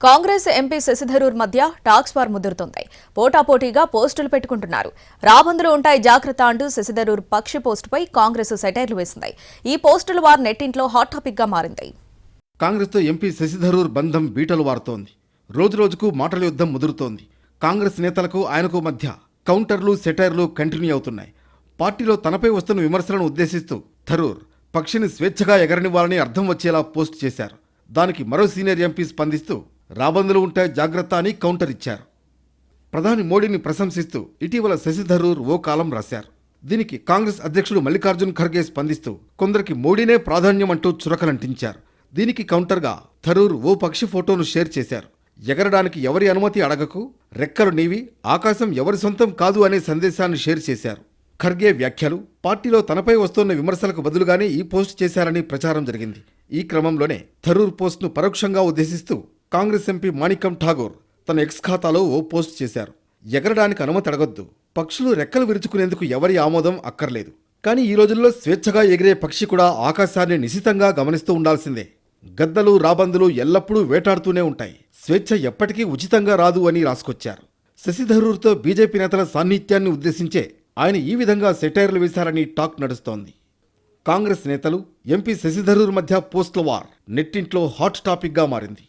Congress MP Shashi Tharoor మధ్య talks war ముదురుతోంది. పోటాపోటీగా పోస్టులు పెట్టుకుంటున్నారు. రాబందులు ఉంటాయి జాగ్రత్త అంటూ శశిధరూర్ పక్షి పోస్టుపై కాంగ్రెస్ సెటైర్లు వేసింది. ఈ పోస్టుల వార్ నెట్టింట్లో హాట్ టాపిక్ గా మారింది. కాంగ్రెస్తో ఎంపీ శశిధరూర్ బంధం బీటలు వారుతోంది. రోజురోజుకు మాటల యుద్ధం ముదురుతోంది. కాంగ్రెస్ నేతలకు ఆయనకు మధ్య కౌంటర్లు సెటైర్లు కంటిన్యూ అవుతున్నాయి. పార్టీలో తనపై వస్తున్న విమర్శలను ఉద్దేశిస్తూ థరూర్ పక్షిని స్వేచ్ఛగా ఎగరనివ్వాలని అర్థం వచ్చేలా పోస్ట్ చేశారు. దానికి మరో సీనియర్ ఎంపీ స్పందిస్తూ రాబందులు ఉంటాయి జాగ్రత్త అని కౌంటర్ ఇచ్చారు. ప్రధాని మోడీని ప్రశంసిస్తూ ఇటీవల శశిధరూర్ ఓ కాలం రాశారు. దీనికి కాంగ్రెస్ అధ్యక్షుడు మల్లికార్జున్ ఖర్గే స్పందిస్తూ కొందరికి మోడీనే ప్రాధాన్యం అంటూ చురకలంటించారు. దీనికి కౌంటర్గా థరూర్ ఓ పక్షి ఫోటోను షేర్ చేశారు. ఎగరడానికి ఎవరి అనుమతి అడగకు, రెక్కలు నీవి, ఆకాశం ఎవరి సొంతం కాదు అనే సందేశాన్ని షేర్ చేశారు. ఖర్గే వ్యాఖ్యలు పార్టీలో తనపై వస్తున్న విమర్శలకు బదులుగానే ఈ పోస్ట్ చేశారని ప్రచారం జరిగింది. ఈ క్రమంలోనే థరూర్ పోస్ట్ను పరోక్షంగా ఉద్దేశిస్తూ కాంగ్రెస్ ఎంపీ మాణిక్యం ఠాగూర్ తన ఎక్స్ ఖాతాలో ఓ పోస్ట్ చేశారు. ఎగరడానికి అనుమతి అడగొద్దు, పక్షులు రెక్కలు విరుచుకునేందుకు ఎవరి ఆమోదం అక్కర్లేదు. కానీ ఈ రోజుల్లో స్వేచ్ఛగా ఎగిరే పక్షి కూడా ఆకాశాన్ని నిశితంగా గమనిస్తూ ఉండాల్సిందే. గద్దలు రాబందులు ఎల్లప్పుడూ వేటాడుతూనే ఉంటాయి. స్వేచ్ఛ ఎప్పటికీ ఉచితంగా రాదు అని రాసుకొచ్చారు. శశిధరూర్తో బీజేపీ నేతల సాన్నిధ్యాన్ని ఉద్దేశించే ఆయన ఈ విధంగా సెటైర్లు వేశారని టాక్ నడుస్తోంది. కాంగ్రెస్ నేతలు ఎంపీ శశిధరూర్ మధ్య పోస్టుల వార్ నెట్టింట్లో హాట్ టాపిక్గా మారింది.